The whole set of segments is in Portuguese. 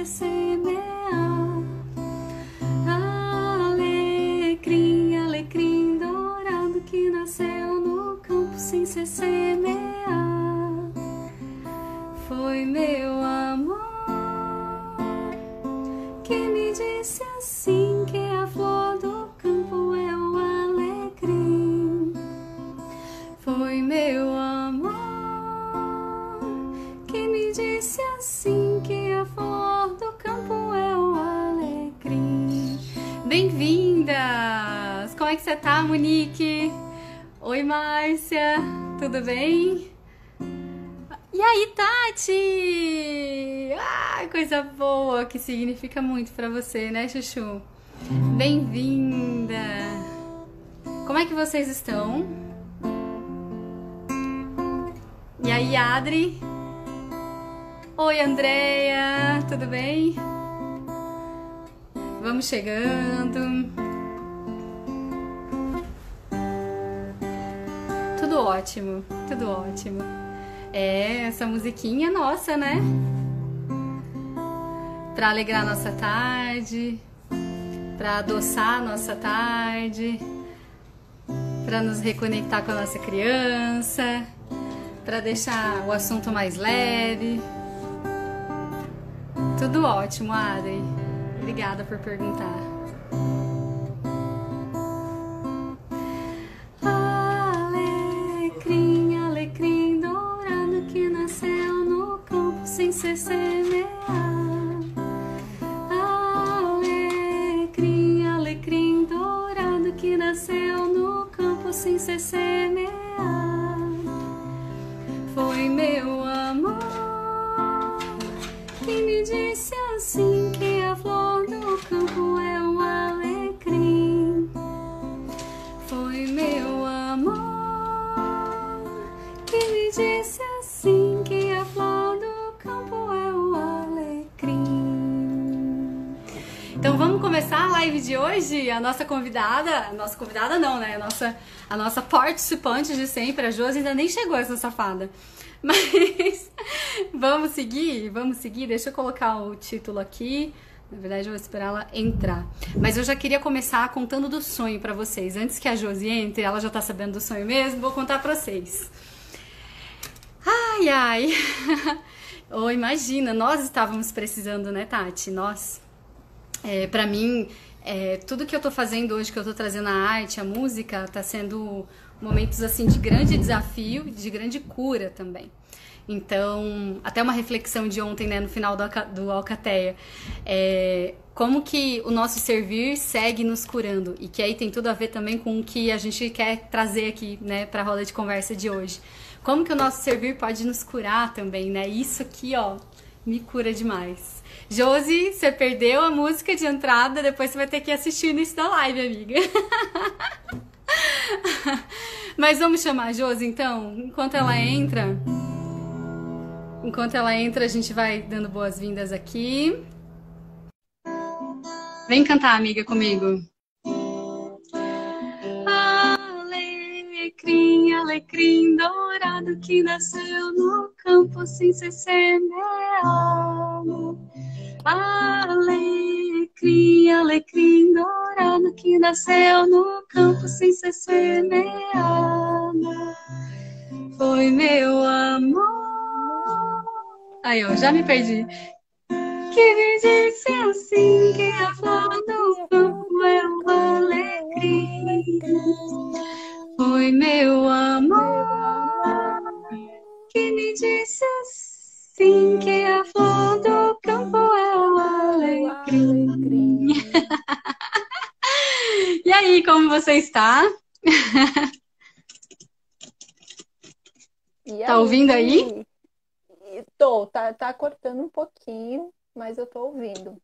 se semear. Alecrim, alecrim dourado que nasceu no campo sem se semear. Foi meu amor que me disse assim que a flor do campo é o alecrim. Foi meu amor que me disse assim que a flor do campo é o alecrim. Bem-vindas! Como é que você tá, Monique? Oi, Márcia, tudo bem? E aí, Tati? Ah, coisa boa, que significa muito pra você, né, Chuchu? Bem-vinda! Como é que vocês estão? E aí, Adri? Oi, Andréia, tudo bem? Vamos chegando. Tudo ótimo, tudo ótimo. É, essa musiquinha é nossa, né? Pra alegrar nossa tarde, pra adoçar nossa tarde, pra nos reconectar com a nossa criança, pra deixar o assunto mais leve. Tudo ótimo, Adri. Obrigada por perguntar. Alecrim, alecrim dourado que nasceu no campo sem se semear. Alecrim, alecrim dourado que nasceu no campo sem se semear. Foi meu amor que me disse assim que a flor do campo é um alecrim. Foi meu amor que me disse assim que a flor do campo é o alecrim. Então vamos começar a live de hoje. A nossa convidada não, né? A nossa participante de sempre, a Josi, ainda nem chegou, essa safada. Mas vamos seguir? Deixa eu colocar o título aqui. Na verdade, eu vou esperar ela entrar. Mas eu já queria começar contando do sonho pra vocês. Antes que a Josi entre, ela já tá sabendo do sonho mesmo, vou contar pra vocês. Ai, ai. Oh, imagina, nós estávamos precisando, né, Tati? Nós. Pra mim, tudo que eu tô fazendo hoje, que eu tô trazendo a arte, a música, tá sendo momentos assim de grande desafio e de grande cura também. Então, até uma reflexão de ontem, né, no final do Alcateia, como que o nosso servir segue nos curando, e que aí tem tudo a ver também com o que a gente quer trazer aqui, né, para a roda de conversa de hoje. Como que o nosso servir pode nos curar também, né? Isso aqui, ó, me cura demais. Josi, você perdeu a música de entrada, depois você vai ter que assistir no início da live, amiga. Mas vamos chamar a Josi, então? Enquanto ela entra, a gente vai dando boas-vindas aqui. Vem cantar, amiga, comigo. Alecrim, alecrim dourado que nasceu no campo sem se semear. Alecrim, alecrim dourado que nasceu no campo sem se semear. Foi meu amor. Aí, ó, já me perdi. Que me disse assim que a flor do campo é o alecrim. Foi meu amor que me disse assim que a flor do campo é o alecrim. E aí, como você está? Tá ouvindo aí? Tá cortando um pouquinho, mas eu tô ouvindo.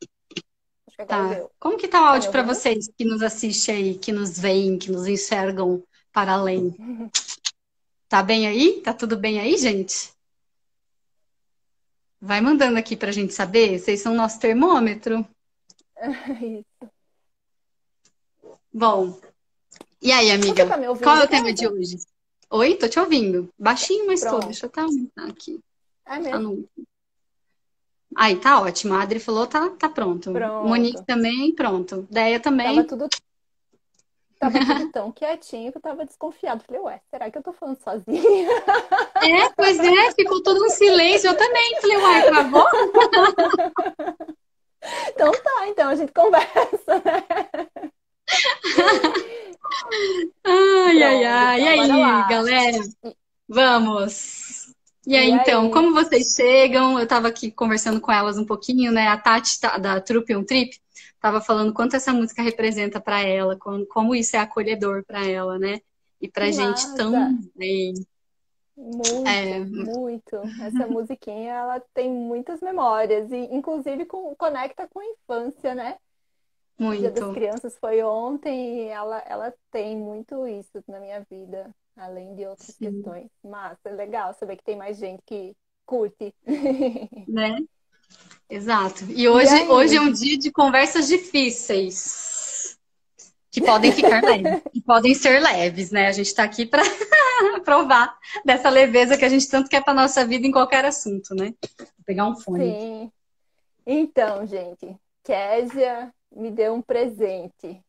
Acho que agora Tá. deu. Como que tá o áudio para vocês que nos assistem aí, que nos veem, que nos enxergam para além? Tá bem aí? Tá tudo bem aí, gente? Vai mandando aqui pra gente saber. Vocês são nosso termômetro. Isso. Bom, e aí, amiga? Você tá me ouvindo? Qual é o tema de hoje? Oi, tô te ouvindo. Baixinho, mas tô. Pronto. Deixa eu até aumentar aqui. É mesmo? Aí, tá ótimo. A Adri falou, tá pronto. Monique Pronto. também, pronto. Deia Tava também. tudo, tava tudo tão quietinho que eu tava desconfiado. Falei, ué, será que eu tô falando sozinha? É, pois é, ficou todo um silêncio. Eu também falei, uai, acabou? Então tá, então a gente conversa, né? Ai, ai, Pronto, ai. E então bora aí, lá. galera? E, Vamos! E aí, e então, aí? como vocês chegam? Eu tava aqui conversando com elas um pouquinho, né? A Tati da Trupe um Trip tava falando quanto essa música representa pra ela, como isso é acolhedor pra ela, né? E Que pra gente massa! também. Muito, É, muito. Essa musiquinha, ela tem muitas memórias e inclusive conecta com a infância, né? Dia das muito. Crianças foi ontem e ela tem muito isso na minha vida, além de outras Sim, questões. Massa, é legal saber que tem mais gente que curte. né? Exato. E E hoje é aí? um dia de conversas difíceis, que podem ficar leves, que podem ser leves, né? A gente está aqui para provar dessa leveza que a gente tanto quer para nossa vida em qualquer assunto, né? Vou pegar um fone aqui. Sim. Então, gente, Késia me deu um presente.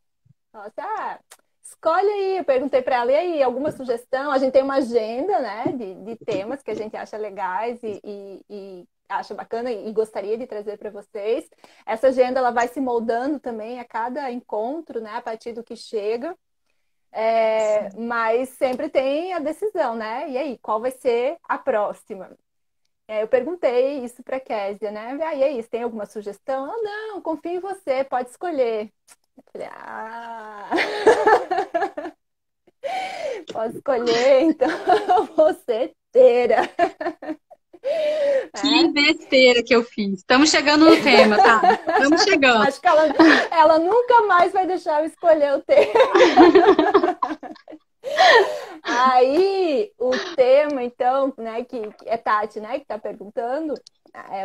Ela disse, escolhe aí. Eu perguntei para ela, e aí, alguma sugestão? A gente tem uma agenda, né, de temas que a gente acha legais e acha bacana e gostaria de trazer para vocês. Essa agenda ela vai se moldando também a cada encontro, né, a partir do que chega. Mas sempre tem a decisão, né? E aí, qual vai ser a próxima? Eu perguntei isso para a Késia, né? E aí, tem alguma sugestão? Ela, não, confio em você, pode escolher. Eu falei, posso escolher, então você inteira. Que É. besteira que eu fiz. Estamos chegando no tema, tá? Estamos chegando. Acho que ela nunca mais vai deixar eu escolher o tema. Aí, o tema, então, né, que é Tati, né, que está perguntando,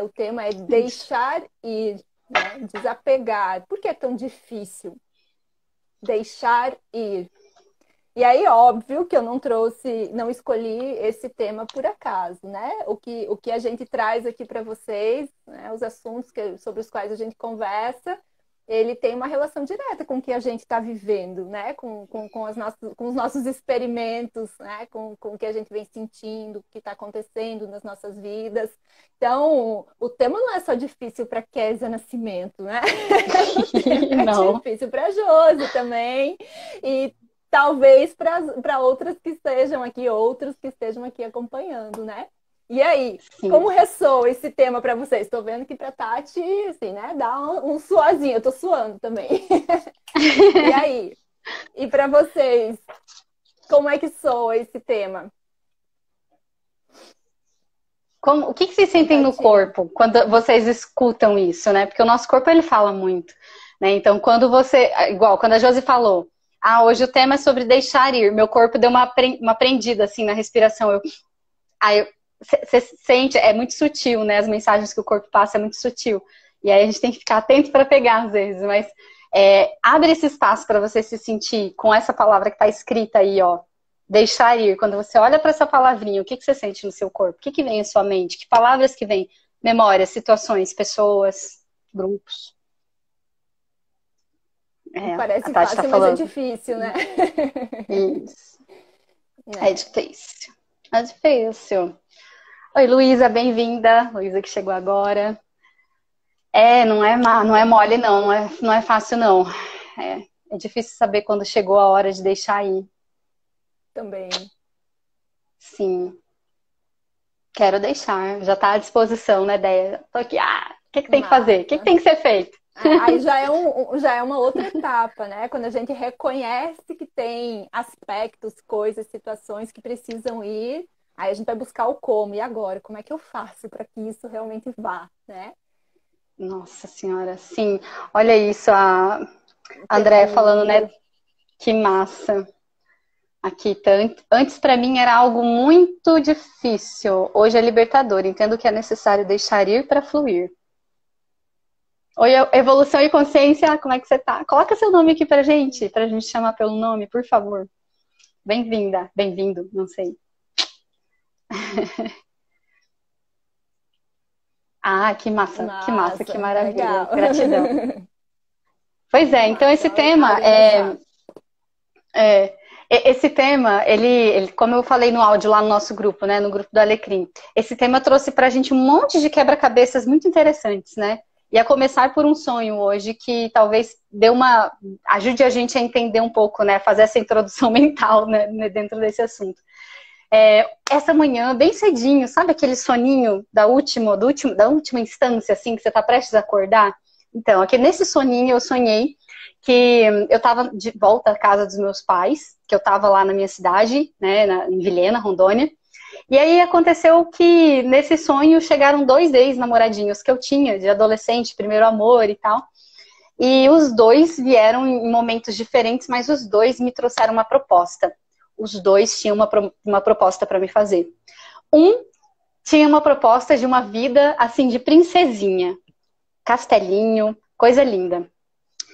o tema é Isso. deixar ir, né, desapegar. Por que é tão difícil deixar ir? E aí, óbvio que eu não trouxe, não escolhi esse tema por acaso, né? O que a gente traz aqui para vocês, né, os assuntos sobre os quais a gente conversa, ele tem uma relação direta com o que a gente está vivendo, né? Com os nossos experimentos, né? Com o que a gente vem sentindo, o que está acontecendo nas nossas vidas. Então, o tema não é só difícil para Kézia Nascimento, né? O tema é Não. difícil para Josi também. E talvez para outras que estejam aqui, outros que estejam aqui acompanhando, né? E aí, como Sim. ressoa esse tema para vocês? Estou vendo que para Tati, assim, né? Dá um suazinho, eu tô suando também. E aí? E para vocês, como é que soa esse tema? O que vocês sentem no Tati? corpo quando vocês escutam isso, né? Porque o nosso corpo ele fala muito, né? Então, quando você, igual quando a Josi falou, hoje o tema é sobre deixar ir. Meu corpo deu uma prendida assim na respiração. Aí você sente, é muito sutil, né? As mensagens que o corpo passa é muito sutil. E aí a gente tem que ficar atento para pegar às vezes, mas abre esse espaço para você se sentir com essa palavra que está escrita aí, ó. Deixar ir. Quando você olha para essa palavrinha, o que você sente no seu corpo? O que vem em sua mente? Que palavras que vêm? Memórias, situações, pessoas, grupos. A Parece Tati está fácil, mas é falando. difícil, né? Isso. É É, difícil. É difícil. Oi, Luísa, bem-vinda. Luísa que chegou agora. Não é mole, não. Não é fácil, não. É difícil saber quando chegou a hora de deixar ir. também. Sim, quero deixar. Já está à disposição, né, ideia? Tô aqui, o que tem que fazer? O que Massa. tem que ser feito? Aí já é uma outra etapa, né? Quando a gente reconhece que tem aspectos, coisas, situações que precisam ir, aí a gente vai buscar o como. E agora? Como é que eu faço para que isso realmente vá, né? Nossa Senhora, sim. Olha isso, a Tema Andréia falando, né? lindo. Que massa. Aqui, antes para mim era algo muito difícil. Hoje é libertador. Entendo que é necessário deixar ir para fluir. Oi, evolução e consciência, como é que você tá? Coloca seu nome aqui pra gente chamar pelo nome, por favor. Bem-vinda, bem-vindo, não sei. Ah, que massa, que massa, que Massa, maravilha. legal. Gratidão. Pois é, então esse Massa, tema alguém deixar. é, esse tema, como eu falei no áudio lá no nosso grupo, né, no grupo do Alecrim, esse tema trouxe pra gente um monte de quebra-cabeças muito interessantes, né? E a começar por um sonho hoje que talvez ajude a gente a entender um pouco, né, fazer essa introdução mental, né, dentro desse assunto. Essa manhã, bem cedinho, sabe aquele soninho da última instância, assim, que você está prestes a acordar? Então, aqui nesse soninho eu sonhei que eu estava de volta à casa dos meus pais, que eu estava lá na minha cidade, né, em Vilhena, Rondônia. E aí aconteceu que nesse sonho chegaram dois ex-namoradinhos que eu tinha, de adolescente, primeiro amor e tal. E os dois vieram em momentos diferentes, mas os dois me trouxeram uma proposta. Os dois tinham uma proposta para me fazer. Um tinha uma proposta de uma vida, assim, de princesinha. Castelinho, coisa linda.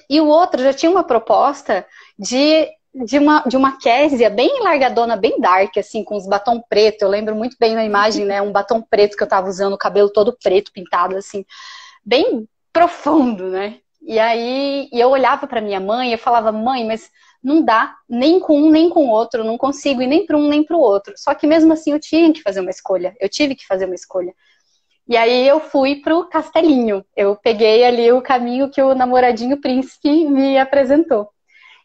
E o outro já tinha uma proposta de uma Késia bem largadona, bem dark, assim, com os batom preto. Eu lembro muito bem na imagem, né? Um batom preto que eu tava usando, o cabelo todo preto, pintado, assim, bem profundo, né? E aí eu olhava para minha mãe e eu falava, mãe, mas não dá nem com um nem com o outro, não consigo ir nem para um nem para o outro. Só que mesmo assim eu tinha que fazer uma escolha, eu tive que fazer uma escolha. E aí eu fui pro Castelinho, eu peguei ali o caminho que o namoradinho príncipe me apresentou.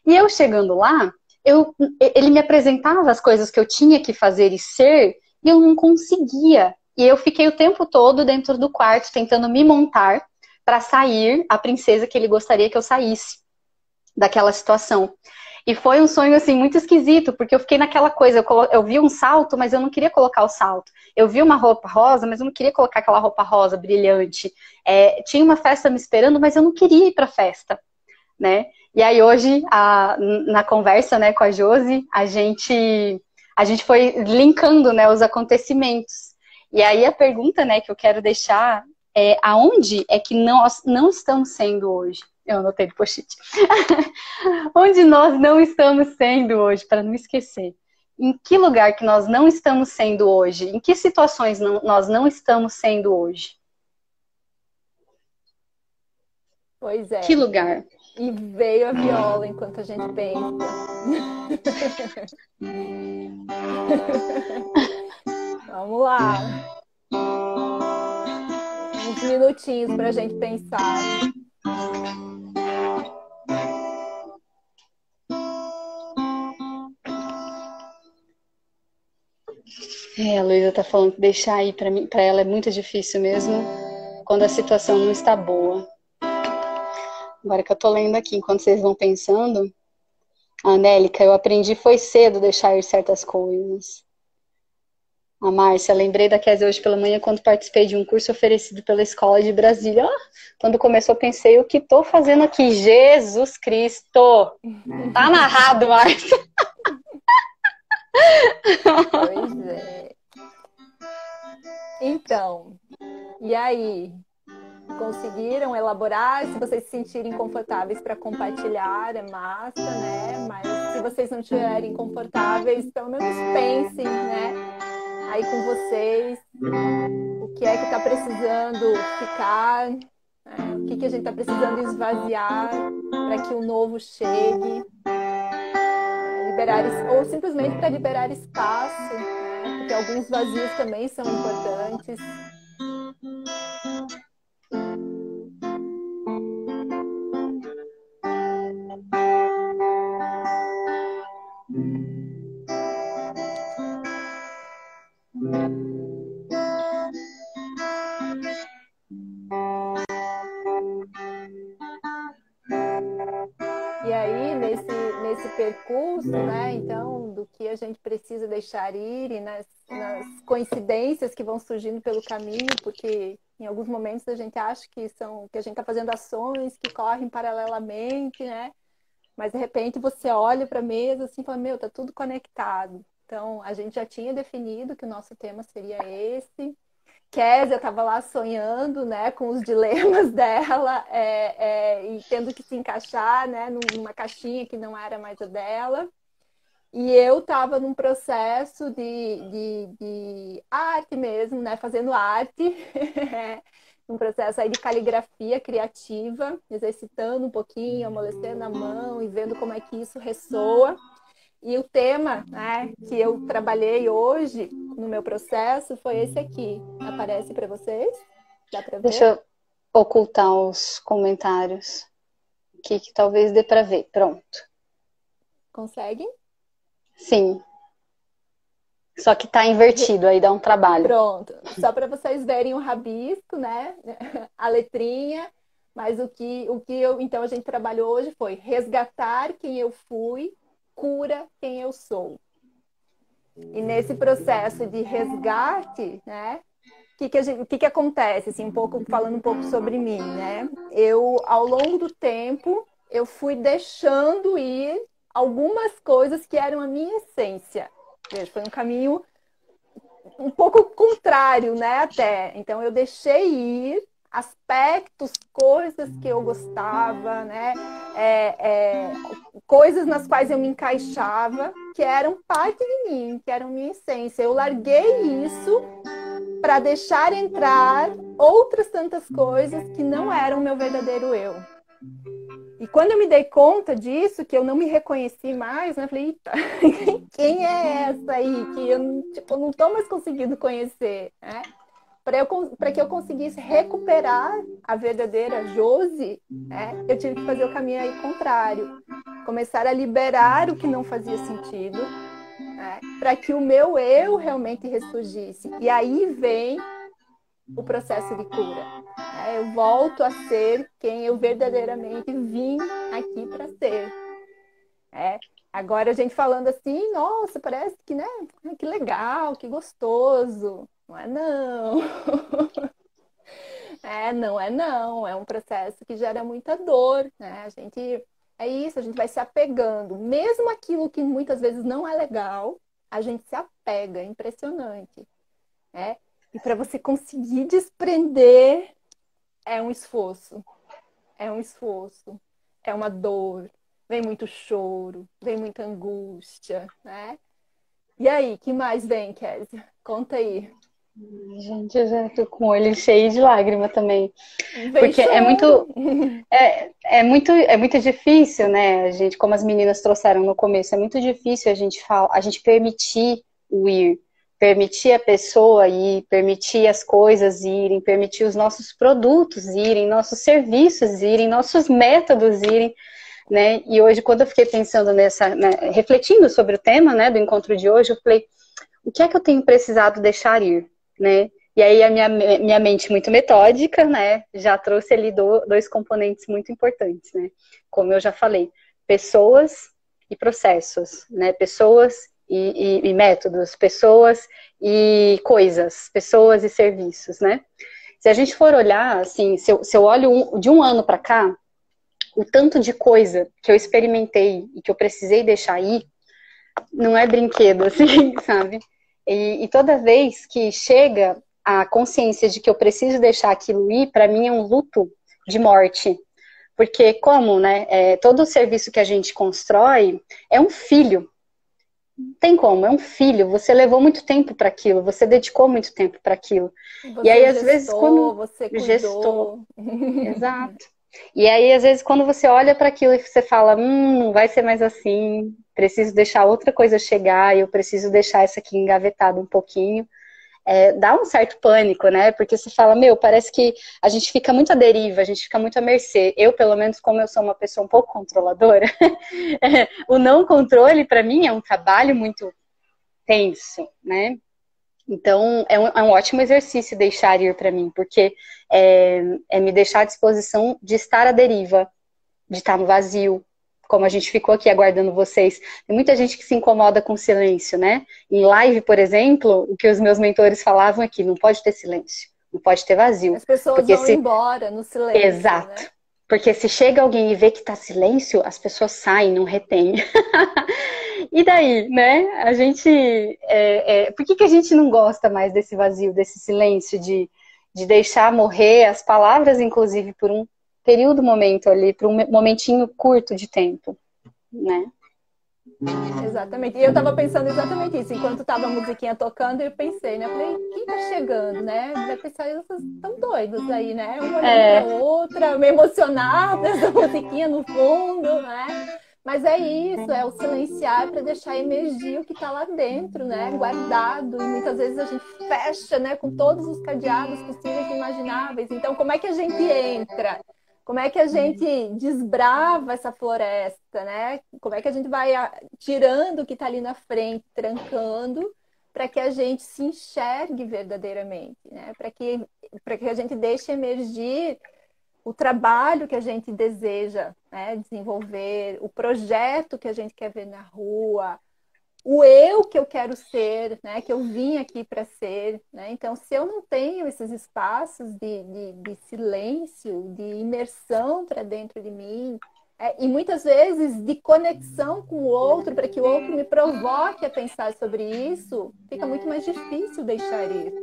E eu chegando lá, ele me apresentava as coisas que eu tinha que fazer e ser, e eu não conseguia. E eu fiquei o tempo todo dentro do quarto tentando me montar para sair a princesa que ele gostaria que eu saísse daquela situação. E foi um sonho, assim, muito esquisito, porque eu fiquei naquela coisa, eu vi um salto, mas eu não queria colocar o salto. Eu vi uma roupa rosa, mas eu não queria colocar aquela roupa rosa brilhante. Tinha uma festa me esperando, mas eu não queria ir pra festa, né? E aí hoje, na conversa, né, com a Josi, a gente foi linkando, né, os acontecimentos. E aí a pergunta, né, que eu quero deixar aonde é que nós não estamos sendo hoje? Eu anotei do post-it. Onde nós não estamos sendo hoje, para não esquecer. Em que lugar que nós não estamos sendo hoje? Em que situações nós não estamos sendo hoje? Pois Que é. lugar? E veio a viola enquanto a gente pensa. Vamos lá. Uns minutinhos para a gente pensar. A Luísa tá falando que deixar aí para mim, para ela é muito difícil mesmo, quando a situação não está boa. Agora que eu tô lendo aqui, enquanto vocês vão pensando, a Anélica, eu aprendi foi cedo deixar ir certas coisas. A Márcia, lembrei da Kézia hoje pela manhã quando participei de um curso oferecido pela Escola de Brasília. Quando começou, pensei, o que tô fazendo aqui? Jesus Cristo! Tá amarrado, Márcia! Pois é. Então, e aí? Conseguiram elaborar? Se vocês se sentirem confortáveis para compartilhar, é massa, né? Mas se vocês não estiverem confortáveis, pelo menos pensem, né? Aí com vocês, o que é que está precisando ficar, né? O que a gente está precisando esvaziar para que o novo chegue, liberar, ou simplesmente para liberar espaço, né? Porque alguns vazios também são importantes. E aí, nesse percurso, né, então, do que a gente precisa deixar ir e nas coincidências que vão surgindo pelo caminho, porque em alguns momentos a gente acha que a gente está fazendo ações que correm paralelamente, né? Mas de repente você olha para a mesa assim e fala, meu, tá tudo conectado. Então, a gente já tinha definido que o nosso tema seria esse. Kézia estava lá sonhando, né, com os dilemas dela e tendo que se encaixar, né, numa caixinha que não era mais a dela. E eu estava num processo de arte mesmo, né, fazendo arte, um processo aí de caligrafia criativa, exercitando um pouquinho, amolecendo a mão e vendo como é que isso ressoa. E o tema, né, que eu trabalhei hoje no meu processo foi esse aqui. Aparece para vocês? Dá para ver? Deixa eu ocultar os comentários. Aqui que talvez dê para ver. Pronto. Conseguem? Sim. Só que tá invertido, aí dá um trabalho. Pronto. Só para vocês verem o rabisco, né? A letrinha. Mas então a gente trabalhou hoje foi resgatar quem eu fui, cura quem eu sou. E nesse processo de resgate, né? O que acontece? Assim, falando um pouco sobre mim, né? Eu, ao longo do tempo, eu fui deixando ir algumas coisas que eram a minha essência. Veja, foi um caminho um pouco contrário, né? Até. Então, eu deixei ir aspectos, coisas que eu gostava, né? Coisas nas quais eu me encaixava, que eram parte de mim, que eram minha essência. Eu larguei isso para deixar entrar outras tantas coisas que não eram meu verdadeiro eu. E quando eu me dei conta disso, que eu não me reconheci mais, né? Eu falei, eita, quem é essa aí que eu não estou mais conseguindo conhecer, né? Para que eu conseguisse recuperar a verdadeira Josi, né? Eu tive que fazer o caminho aí contrário. Começar a liberar o que não fazia sentido, né? Para que o meu eu realmente ressurgisse. E aí vem o processo de cura. Né? Eu volto a ser quem eu verdadeiramente vim aqui para ser. Agora a gente falando assim, nossa, parece que, né? Que legal, que gostoso. Não é não. Não é não. É um processo que gera muita dor, né? É isso, a gente vai se apegando. Mesmo aquilo que muitas vezes não é legal, a gente se apega, é impressionante. Né? E para você conseguir desprender, é um esforço. É um esforço. É uma dor. Vem muito choro, vem muita angústia, né? E aí, que mais vem, Kézia? Conta aí. Gente, eu já tô com o olho cheio de lágrima também. Vem Porque chorando. é muito difícil, né? A gente, como as meninas trouxeram no começo, é muito difícil a gente permitir o ir, permitir a pessoa ir, permitir as coisas irem, permitir os nossos produtos irem, nossos serviços irem, nossos métodos irem, né? E hoje, quando eu fiquei pensando refletindo sobre o tema, né, do encontro de hoje, eu falei, o que é que eu tenho precisado deixar ir, né? E aí a minha mente muito metódica, né, já trouxe ali dois componentes muito importantes, né? Como eu já falei, pessoas e processos, né? Pessoas e métodos, pessoas e coisas, pessoas e serviços, né? Se a gente for olhar, assim, se eu olho de um ano para cá, o tanto de coisa que eu experimentei e que eu precisei deixar ir, não é brinquedo, assim, sabe? E toda vez que chega a consciência de que eu preciso deixar aquilo ir, para mim é um luto de morte. Porque como, né, todo o serviço que a gente constrói é um filho. Não tem como, é um filho. Você levou muito tempo para aquilo, você dedicou muito tempo para aquilo. Você e aí, às gestou, vezes, quando você cuidou. gestou. Exato. E aí, às vezes, quando você olha para aquilo e você fala, não vai ser mais assim, preciso deixar outra coisa chegar, eu preciso deixar essa aqui engavetada um pouquinho, dá um certo pânico, né? Porque você fala, parece que a gente fica muito à deriva, a gente fica muito à mercê. Eu, pelo menos, como eu sou uma pessoa um pouco controladora, o não controle, para mim, é um trabalho muito tenso, né? Então, é um ótimo exercício deixar ir para mim, porque é me deixar à disposição de estar à deriva, de estar no vazio, como a gente ficou aqui aguardando vocês. Tem muita gente que se incomoda com o silêncio, né? Em live, por exemplo, o que os meus mentores falavam aqui, não pode ter silêncio, não pode ter vazio. As pessoas vão embora no silêncio. Exato. Né? Porque se chega alguém e vê que tá silêncio, as pessoas saem, não retêm. E daí, né? A gente... por que a gente não gosta mais desse vazio, desse silêncio, de deixar morrer as palavras, inclusive, por um período, momento ali, por um momentinho curto de tempo, né? Exatamente. E eu tava pensando exatamente isso. Enquanto tava a musiquinha tocando, eu pensei, né? Falei, quem tá chegando, né? Vai pensar, essas tão doidas aí, né? Uma olhando pra outra, meio emocionada, essa musiquinha no fundo, né? Mas é isso, é o silenciar para deixar emergir o que está lá dentro, né? Guardado. E muitas vezes a gente fecha, né? Com todos os cadeados possíveis e imagináveis. Então, como é que a gente entra? Como é que a gente desbrava essa floresta, né? Como é que a gente vai tirando o que está ali na frente, trancando, para que a gente se enxergue verdadeiramente, né? Para que a gente deixe emergir o trabalho que a gente deseja, né, desenvolver, o projeto que a gente quer ver na rua, o eu que eu quero ser, né, que eu vim aqui para ser. Né? Então, se eu não tenho esses espaços de silêncio, de imersão para dentro de mim, e muitas vezes de conexão com o outro, para que o outro me provoque a pensar sobre isso, fica muito mais difícil deixar ir.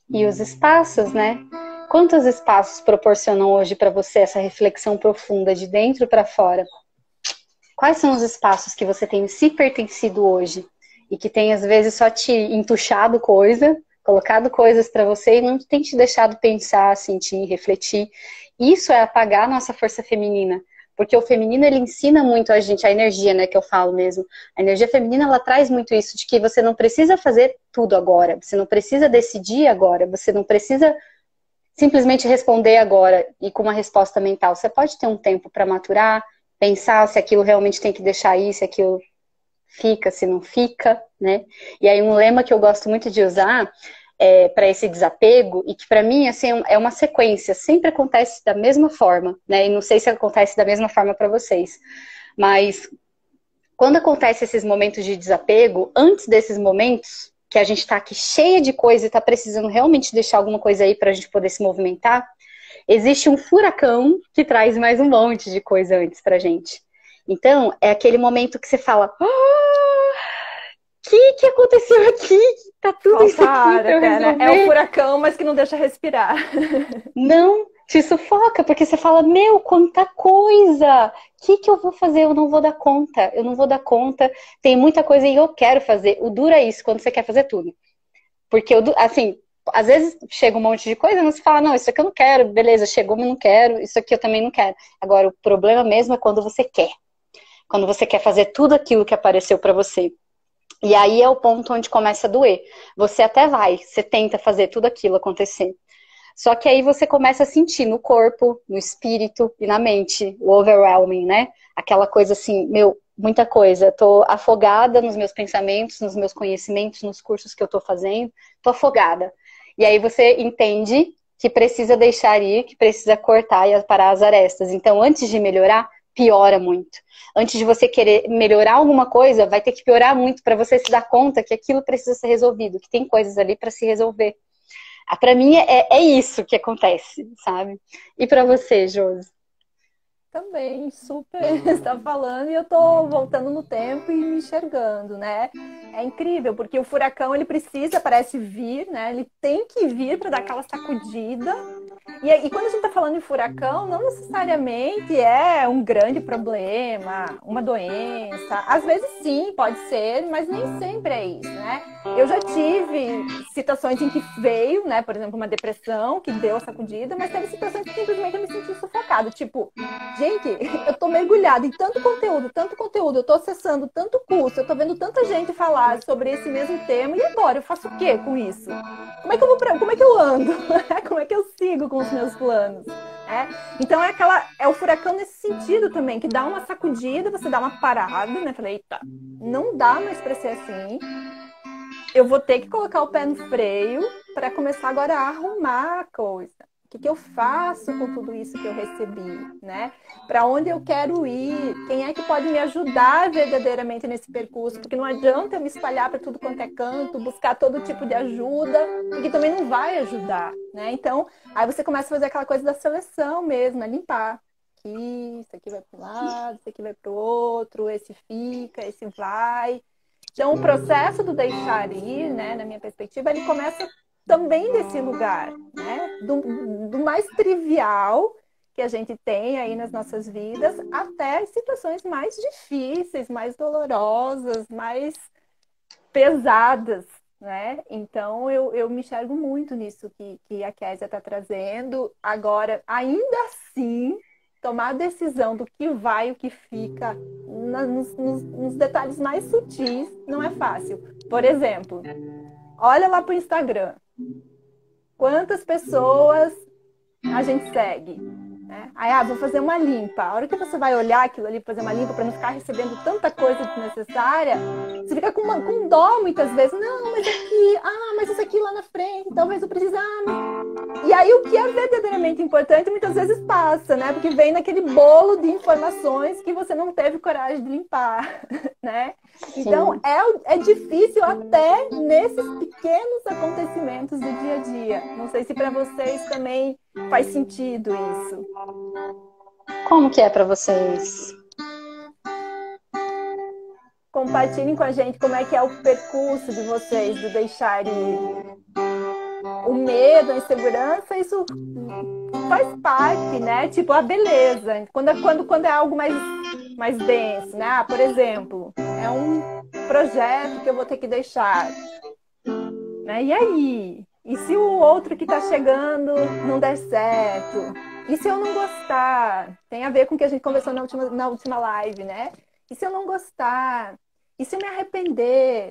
E os espaços, né? Quantos espaços proporcionam hoje para você essa reflexão profunda de dentro para fora? Quais são os espaços que você tem se pertencido hoje e que tem às vezes só te entuchado coisa, colocado coisas para você e não tem te deixado pensar, sentir, refletir? Isso é apagar a nossa força feminina. Porque o feminino, ele ensina muito a gente, a energia, né, que eu falo mesmo. A energia feminina, ela traz muito isso, de que você não precisa fazer tudo agora, você não precisa decidir agora, você não precisa simplesmente responder agora e com uma resposta mental. Você pode ter um tempo para maturar, pensar se aquilo realmente tem que deixar aí, se aquilo fica, se não fica, né? E aí um lema que eu gosto muito de usar para esse desapego, e que para mim assim, é uma sequência, sempre acontece da mesma forma, né? E não sei se acontece da mesma forma para vocês, mas quando acontece esses momentos de desapego, antes desses momentos, que a gente está aqui cheia de coisa e está precisando realmente deixar alguma coisa aí para a gente poder se movimentar, existe um furacão que traz mais um monte de coisa antes pra gente. Então, é aquele momento que você fala, que aconteceu aqui? Tá tudo isso aqui pra eu resolver. Né? É o furacão, mas que não deixa respirar. Não, te sufoca, porque você fala, meu, quanta coisa! O que eu vou fazer? Eu não vou dar conta. Eu não vou dar conta. Tem muita coisa e eu quero fazer. O duro é isso, quando você quer fazer tudo. Porque, assim, às vezes chega um monte de coisa e você fala, não, isso aqui eu não quero, beleza, chegou, mas não quero, isso aqui eu também não quero. Agora, o problema mesmo é quando você quer. Quando você quer fazer tudo aquilo que apareceu pra você. E aí é o ponto onde começa a doer. Você até vai, você tenta fazer tudo aquilo acontecer. Só que aí você começa a sentir no corpo, no espírito e na mente, o overwhelming, né? Aquela coisa assim, meu, muita coisa. Tô afogada nos meus pensamentos, nos meus conhecimentos, nos cursos que eu tô fazendo. Tô afogada. E aí você entende que precisa deixar ir, que precisa cortar e parar as arestas. Então, antes de melhorar, piora muito. Antes de você querer melhorar alguma coisa, vai ter que piorar muito para você se dar conta que aquilo precisa ser resolvido, que tem coisas ali para se resolver. Para mim é isso que acontece, sabe? E para você, Josi? Também, super está falando e eu tô voltando no tempo e me enxergando, né? É incrível, porque o furacão, ele precisa, parece vir, né? Ele tem que vir para dar aquela sacudida. E quando a gente está falando em furacão, não necessariamente é um grande problema, uma doença. Às vezes sim, pode ser, mas nem sempre é isso, né? Eu já tive situações em que veio, né? Por exemplo, uma depressão que deu a sacudida, mas teve situações que simplesmente eu me senti sufocada. Tipo, gente, eu tô mergulhada em tanto conteúdo, eu tô acessando tanto curso, eu tô vendo tanta gente falar sobre esse mesmo tema, e agora eu faço o quê com isso? Como é que eu ando? Como é que eu sigo com os meus planos? Então é o furacão nesse sentido também, que dá uma sacudida, você dá uma parada, né? Falei, eita, não dá mais para ser assim. Eu vou ter que colocar o pé no freio para começar agora a arrumar a coisa. O que eu faço com tudo isso que eu recebi, né? Para onde eu quero ir? Quem é que pode me ajudar verdadeiramente nesse percurso? Porque não adianta eu me espalhar para tudo quanto é canto, buscar todo tipo de ajuda, porque também não vai ajudar, né? Então, aí você começa a fazer aquela coisa da seleção mesmo, limpar. Isso aqui vai para um lado, isso aqui vai para o outro, esse fica, esse vai. Então, o processo do deixar ir, né, na minha perspectiva, ele começa também desse lugar, né? Do mais trivial que a gente tem aí nas nossas vidas, até situações mais difíceis, mais dolorosas, mais pesadas, né? Então eu me enxergo muito nisso que a Kézia está trazendo. Agora, ainda assim, tomar a decisão do que vai e o que fica nos detalhes mais sutis não é fácil. Por exemplo, olha lá para o Instagram. Quantas pessoas a gente segue? Né? Aí, vou fazer uma limpa. A hora que você vai olhar aquilo ali, fazer uma limpa para não ficar recebendo tanta coisa desnecessária, você fica com dó muitas vezes. Não, mas aqui, mas isso aqui lá na frente, talvez eu precise. E aí o que é verdadeiramente importante muitas vezes passa, né? Porque vem naquele bolo de informações que você não teve coragem de limpar, né? Então é difícil até nesses pequenos acontecimentos do dia a dia. Não sei se para vocês também faz sentido isso. Como que é para vocês? Compartilhem com a gente como é que é o percurso de vocês de deixar ir. O medo, a insegurança, isso faz parte, né? Tipo, a beleza. Quando é algo mais denso, né? Por exemplo, é um projeto que eu vou ter que deixar. Né? E aí? E se o outro que está chegando não der certo? E se eu não gostar? Tem a ver com o que a gente conversou na última live, né? E se eu não gostar? E se eu me arrepender?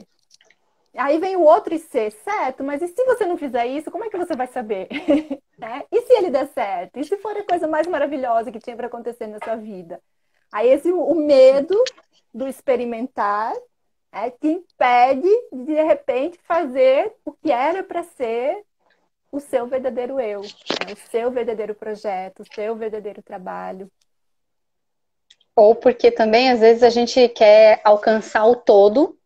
Aí vem o outro IC, certo? Mas e se você não fizer isso, como é que você vai saber? Né? E se ele der certo? E se for a coisa mais maravilhosa que tinha para acontecer na sua vida? Aí o medo do experimentar que impede de repente fazer o que era para ser o seu verdadeiro eu, né? O seu verdadeiro projeto, o seu verdadeiro trabalho. Ou porque também às vezes a gente quer alcançar o todo,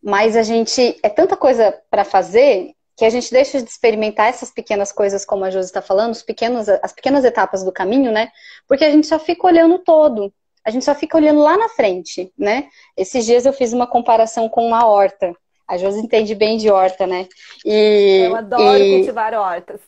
mas a gente é tanta coisa para fazer que a gente deixa de experimentar essas pequenas coisas, como a Josi está falando, as pequenas etapas do caminho, né? Porque a gente só fica olhando o todo. A gente só fica olhando lá na frente, né? Esses dias eu fiz uma comparação com uma horta. A Josi entende bem de horta, né? Eu adoro cultivar hortas.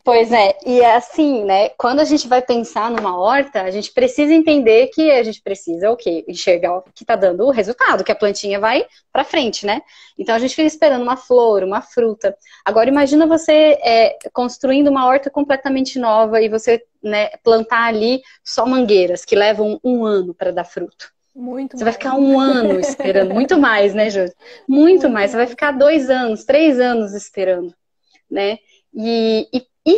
Pois é, e é assim, né? Quando a gente vai pensar numa horta, a gente precisa entender que a gente precisa o quê? Enxergar o que tá dando o resultado, que a plantinha vai pra frente, né? Então a gente fica esperando uma flor, uma fruta. Agora imagina você construindo uma horta completamente nova e você, né, plantar ali só mangueiras que levam um ano para dar fruto. Muito Você mais. vai ficar um ano esperando, muito mais, né, Josi? Muito mais. Você vai ficar 2 anos, 3 anos esperando, né? E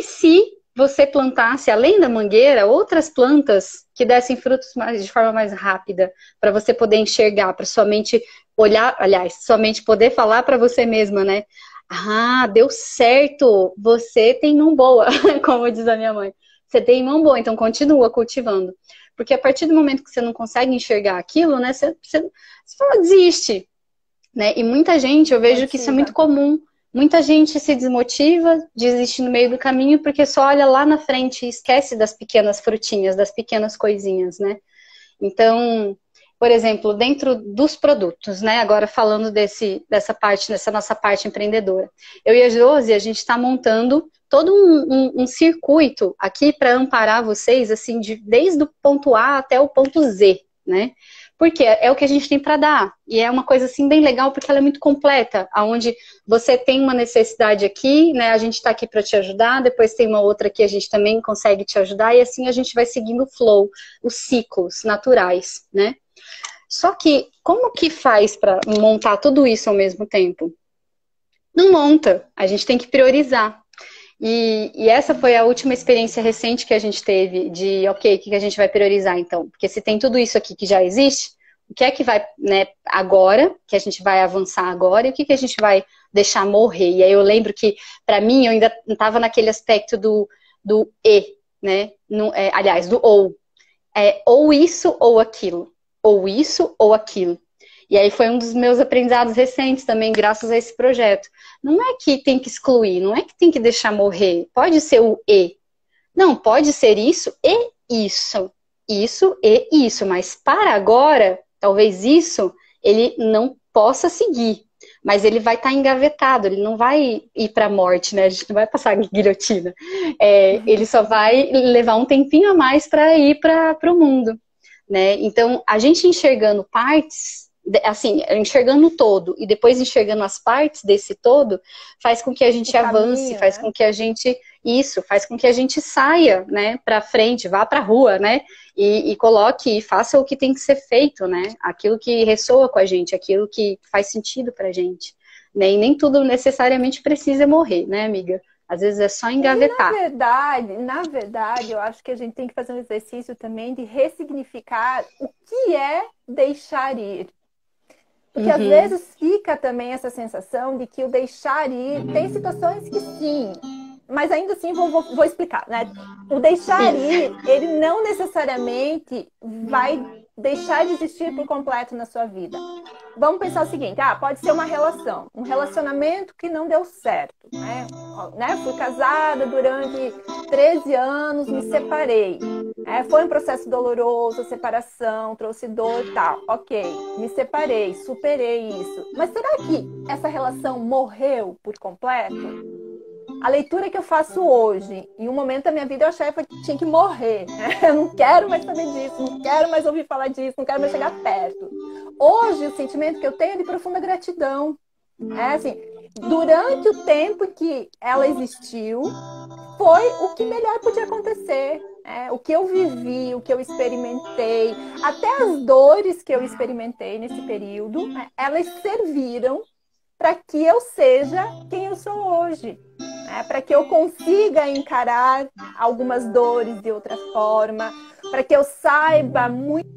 se você plantasse, além da mangueira, outras plantas que dessem frutos de forma mais rápida, para você poder enxergar, para sua mente olhar, aliás, sua mente poder falar para você mesma, né? Ah, deu certo, você tem mão boa, como diz a minha mãe. Você tem mão boa, então continua cultivando. Porque a partir do momento que você não consegue enxergar aquilo, né, você desiste, né? E muita gente, eu vejo que isso é muito comum. Muita gente se desmotiva, desiste no meio do caminho, porque só olha lá na frente e esquece das pequenas frutinhas, das pequenas coisinhas, né? Então, por exemplo, dentro dos produtos, né? Agora falando dessa nossa parte empreendedora. Eu e a Josi, a gente está montando todo um circuito aqui para amparar vocês, assim, desde o ponto A até o ponto Z, né? Porque é o que a gente tem para dar. E é uma coisa, assim, bem legal, porque ela é muito completa, onde você tem uma necessidade aqui, né? A gente está aqui para te ajudar, depois tem uma outra que a gente também consegue te ajudar, e assim a gente vai seguindo o flow, os ciclos naturais, né? Só que, como que faz para montar tudo isso ao mesmo tempo? Não monta, a gente tem que priorizar. E essa foi a última experiência recente que a gente teve de, ok, o que a gente vai priorizar então? Porque se tem tudo isso aqui que já existe, o que é que vai, né, agora, que a gente vai avançar agora, e o que a gente vai deixar morrer? E aí eu lembro que, para mim, eu ainda estava naquele aspecto do e, né? Aliás, do ou. Ou isso ou aquilo. Ou isso ou aquilo. E aí foi um dos meus aprendizados recentes também, graças a esse projeto. Não é que tem que excluir, não é que tem que deixar morrer. Pode ser o e. Não, pode ser isso e isso. Isso e isso. Mas para agora, talvez isso, ele não possa seguir. mas ele vai estar engavetado, ele não vai ir para a morte, né? A gente não vai passar guilhotina. Ele só vai levar um tempinho a mais para ir para o mundo, né? Então, a gente enxergando partes, assim, enxergando o todo e depois enxergando as partes desse todo, faz com que a gente avance, faz com que a gente... Isso, faz com que a gente saia, né, para frente, vá para a rua, né, e coloque, e faça o que tem que ser feito, né, aquilo que ressoa com a gente, aquilo que faz sentido pra gente, né, e nem tudo necessariamente precisa morrer, né, amiga? Às vezes é só engavetar. E na verdade, eu acho que a gente tem que fazer um exercício também de ressignificar o que é deixar ir. Porque às vezes fica também essa sensação de que o deixar ir, tem situações que sim, mas ainda assim vou explicar, né? O deixar ir, ele não necessariamente vai deixar de existir por completo na sua vida. Vamos pensar o seguinte, pode ser uma relação, um relacionamento que não deu certo, né? Fui casada durante 13 anos, me separei. Foi um processo doloroso, a separação, trouxe dor e tal. Ok, me separei, superei isso. Mas será que essa relação morreu por completo? A leitura que eu faço hoje, em um momento da minha vida eu achava que tinha que morrer. Eu não quero mais saber disso, não quero mais ouvir falar disso, não quero mais chegar perto. Hoje, o sentimento que eu tenho é de profunda gratidão. Assim, durante o tempo que ela existiu, foi o que melhor podia acontecer. O que eu vivi, o que eu experimentei, até as dores que eu experimentei nesse período, elas serviram para que eu seja quem eu sou hoje. Para que eu consiga encarar algumas dores de outra forma, para que eu saiba muito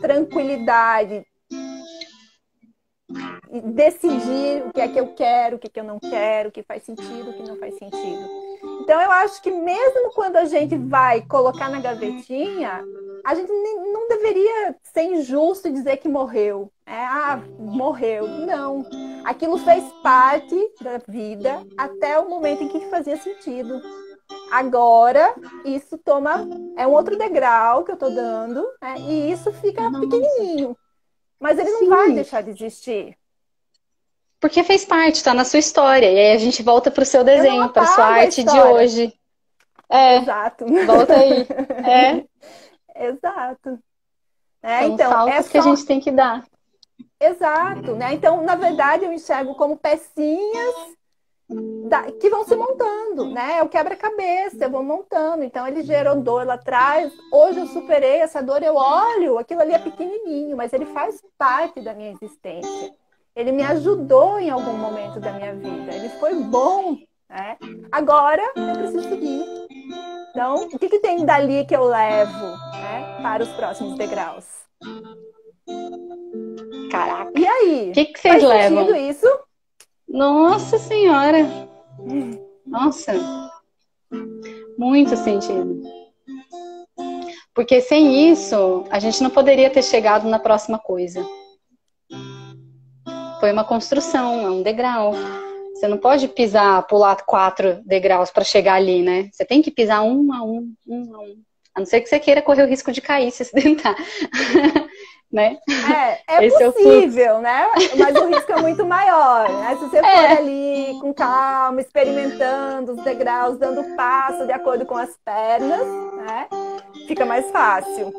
tranquilidade e decidir o que é que eu quero, o que é que eu não quero, o que faz sentido, o que não faz sentido. Então eu acho que mesmo quando a gente vai colocar na gavetinha, a gente não deveria ser injusto e dizer que morreu. Morreu. Não. Aquilo fez parte da vida até o momento em que fazia sentido. Agora, isso é um outro degrau que eu tô dando, e isso fica pequenininho. Mas ele não vai deixar de existir. Porque fez parte, tá na sua história. E aí a gente volta pro seu desenho, pra sua arte de hoje. Exato. Volta aí. Exato. São saltos que a gente tem que dar. Exato, né? Então, na verdade, eu enxergo como pecinhas que vão se montando, né? É o quebra-cabeça, eu vou montando. Então, ele gerou dor lá atrás. Hoje eu superei essa dor, eu olho, aquilo ali é pequenininho, mas ele faz parte da minha existência. Ele me ajudou em algum momento da minha vida. Ele foi bom, né? Agora, eu preciso seguir. Então, o que tem dali que eu levo, né, para os próximos degraus? Caraca. E aí? O que vocês levam? Faz sentido isso? Nossa Senhora! Nossa! Muito sentido. Porque sem isso, a gente não poderia ter chegado na próxima coisa. Foi uma construção, é um degrau. Você não pode pular 4 degraus para chegar ali, né? Você tem que pisar um a um. A não ser que você queira correr o risco de cair, se acidentar. Né? É possível, né? Mas o risco é muito maior, né? Se você for ali com calma, experimentando os degraus, dando passo de acordo com as pernas, né? Fica mais fácil.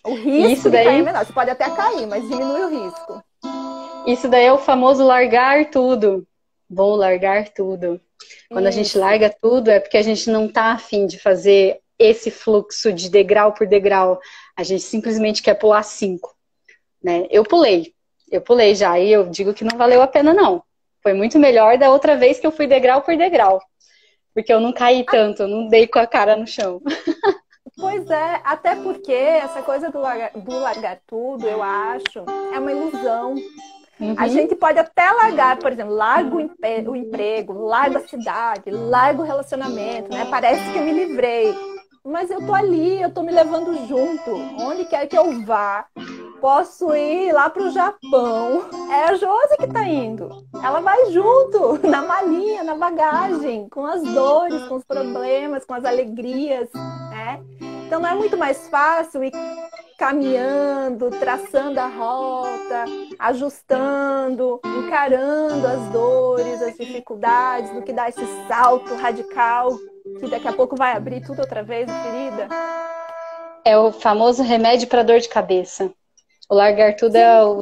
O risco de cair é menor. Você pode até cair, mas diminui o risco. Isso daí é o famoso largar tudo. Vou largar tudo. Quando a gente larga tudo, é porque a gente não tá afim de fazer esse fluxo de degrau por degrau. A gente simplesmente quer pular 5. Né? Eu pulei já, e eu digo que não valeu a pena não. Foi muito melhor da outra vez que eu fui degrau por degrau, porque eu não caí tanto, eu não dei com a cara no chão. Pois é, até porque essa coisa do largar tudo, eu acho, é uma ilusão. A gente pode até largar, por exemplo, largo o emprego, largo a cidade, largo o relacionamento, né? Parece que eu me livrei. Mas eu tô ali, eu tô me levando junto. Onde quer que eu vá, posso ir lá pro Japão. É a Josi que tá indo. Ela vai junto, na malinha, na bagagem, com as dores, com os problemas, com as alegrias, né? Então não é muito mais fácil ir caminhando, traçando a rota, ajustando, encarando as dores, as dificuldades, do que dá esse salto radical, que daqui a pouco vai abrir tudo outra vez, a ferida. É o famoso remédio para dor de cabeça. O largar tudo é o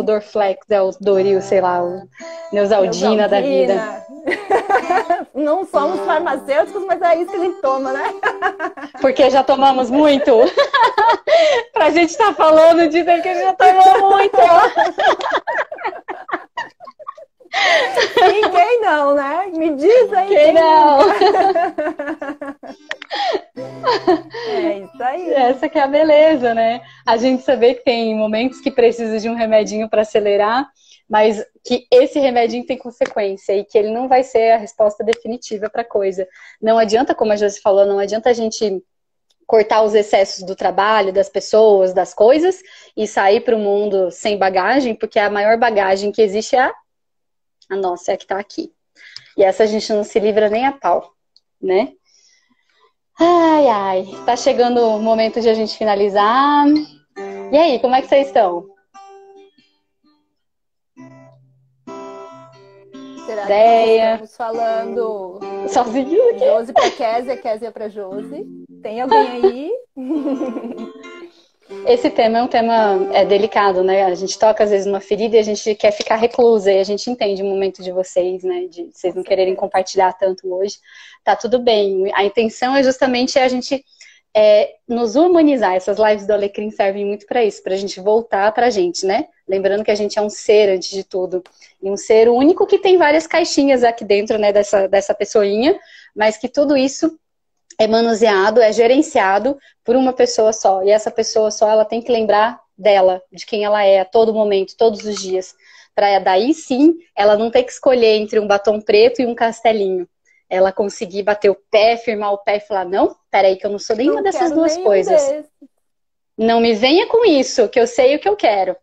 Dorflex, é o Doril, sei lá, o Neosaldina da vida. Não somos farmacêuticos, mas é isso que a gente toma, né? Porque já tomamos muito. Pra gente estar falando disso é que a gente já tomou muito. Sim, quem não, né? Me diz aí. Quem não? É isso aí. Essa que é a beleza, né? A gente saber que tem momentos que precisa de um remedinho para acelerar, mas que esse remedinho tem consequência e que ele não vai ser a resposta definitiva para a coisa. Não adianta, como a Josi falou, não adianta a gente cortar os excessos do trabalho, das pessoas, das coisas e sair para o mundo sem bagagem, porque a maior bagagem que existe é a nossa, é a que está aqui. E essa a gente não se livra nem a pau, né? Ai, ai, tá chegando o momento de a gente finalizar. E aí, como é que vocês estão? Será Ideia? que estamos falando Sozinho aqui? Josi para Kézia, Kézia para Josi? Tem alguém aí? Esse tema é um tema delicado, né? A gente toca às vezes uma ferida e a gente quer ficar reclusa e a gente entende o momento de vocês, né? De vocês não quererem compartilhar tanto hoje. Tá tudo bem. A intenção é justamente a gente nos humanizar. Essas lives do Alecrim servem muito para isso, pra gente voltar pra gente, né? Lembrando que a gente é um ser antes de tudo. E um ser único que tem várias caixinhas aqui dentro, né? Dessa pessoinha, mas que tudo isso é manuseado, é gerenciado por uma pessoa só. E essa pessoa só, ela tem que lembrar dela, de quem ela é a todo momento, todos os dias. Para daí sim, ela não ter que escolher entre um batom preto e um castelinho. Ela conseguir bater o pé, firmar o pé e falar, não, peraí que eu não sou nenhuma dessas duas coisas. Não me venha com isso, que eu sei o que eu quero.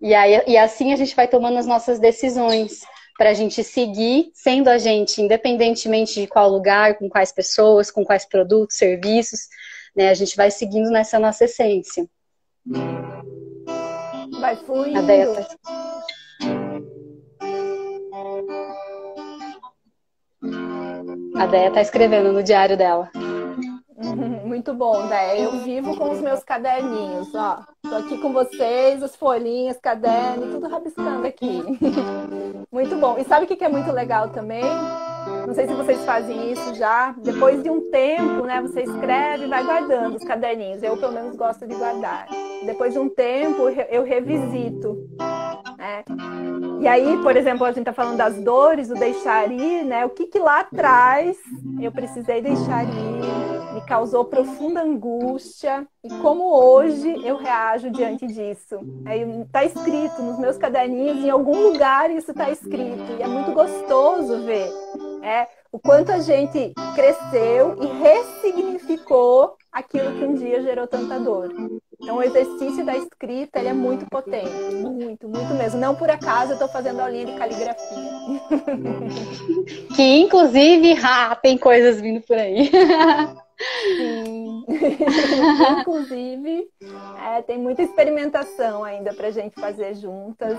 E assim a gente vai tomando as nossas decisões, para a gente seguir sendo a gente, independentemente de qual lugar, com quais pessoas, com quais produtos, serviços, né? A gente vai seguindo nessa nossa essência. Vai fluindo. A Deia tá escrevendo no diário dela. Muito bom, Deia. Eu vivo com os meus caderninhos, ó. Tô aqui com vocês, as folhinhas, caderno, tudo rabiscando aqui. Muito bom. E sabe o que é muito legal também? Não sei se vocês fazem isso já. Depois de um tempo, né, você escreve e vai guardando os caderninhos. Eu, pelo menos, gosto de guardar. Depois de um tempo, eu revisito. Né? E aí, por exemplo, a gente tá falando das dores, do deixar ir, né? O que lá atrás eu precisei deixar ir, me causou profunda angústia. E como hoje eu reajo diante disso. Aí tá escrito nos meus caderninhos, em algum lugar isso tá escrito. E é muito gostoso ver o quanto a gente cresceu e ressignificou aquilo que um dia gerou tanta dor. Então, o exercício da escrita, ele é muito potente. Muito, muito mesmo. Não por acaso eu estou fazendo aulinha de caligrafia. Que, inclusive, tem coisas vindo por aí. Sim. Inclusive, tem muita experimentação ainda para a gente fazer juntas.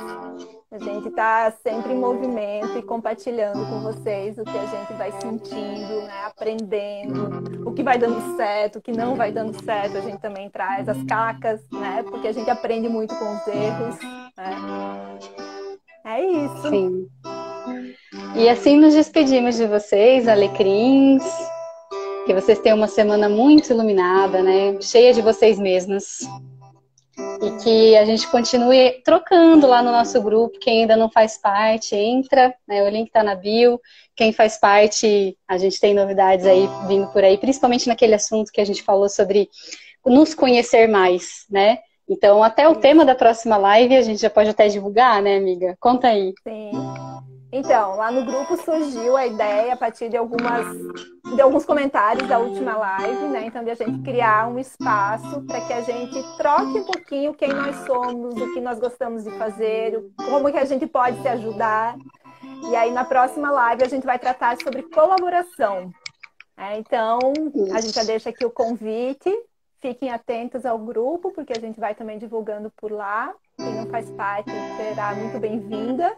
A gente está sempre em movimento e compartilhando com vocês o que a gente vai sentindo, né? Aprendendo, o que vai dando certo, o que não vai dando certo. A gente também traz as cacas, né? Porque a gente aprende muito com os erros. Né? É isso. Sim. E assim nos despedimos de vocês, alecrins. Que vocês tenham uma semana muito iluminada, né? Cheia de vocês mesmas. E que a gente continue trocando lá no nosso grupo. Quem ainda não faz parte, entra, né? O link tá na bio. Quem faz parte, a gente tem novidades aí vindo por aí, principalmente naquele assunto que a gente falou sobre nos conhecer mais, né? Então, até o tema da próxima live a gente já pode até divulgar, né, amiga? Conta aí. Sim. Então, lá no grupo surgiu a ideia a partir de alguns comentários da última live, né? Então, de a gente criar um espaço para que a gente troque um pouquinho quem nós somos, o que nós gostamos de fazer, como que a gente pode se ajudar. E aí, na próxima live, a gente vai tratar sobre colaboração. Então, a gente já deixa aqui o convite. Fiquem atentos ao grupo, porque a gente vai também divulgando por lá. Quem não faz parte será muito bem-vinda.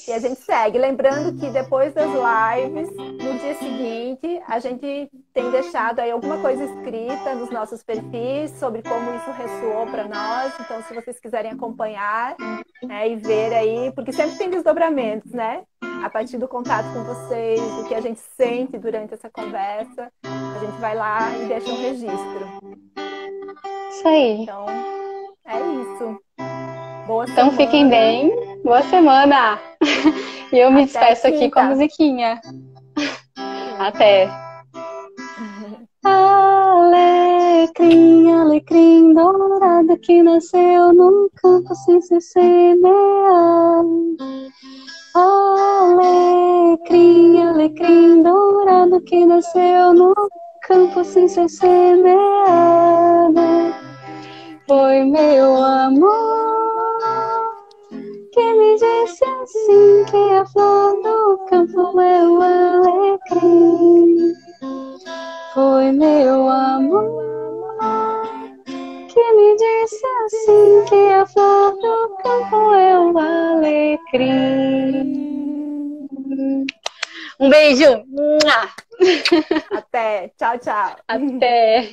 E a gente segue. Lembrando que depois das lives, no dia seguinte, a gente tem deixado aí alguma coisa escrita nos nossos perfis sobre como isso ressoou para nós. Então, se vocês quiserem acompanhar e ver aí, porque sempre tem desdobramentos, né? A partir do contato com vocês, do que a gente sente durante essa conversa, a gente vai lá e deixa um registro. Isso aí. Então, é isso. Boa Então semana. fiquem bem. Boa semana. E eu me despeço aqui com a musiquinha. Até. Alecrim, alecrim dourado que nasceu num campo sem se semear. Alecrim, alecrim dourado que nasceu no campo sem ser semeado. Foi meu amor que me disse assim que a flor do campo é o alecrim. Foi meu amor que me disse assim que a flor do campo é o alecrim. Um beijo! Até! Tchau, tchau! Até!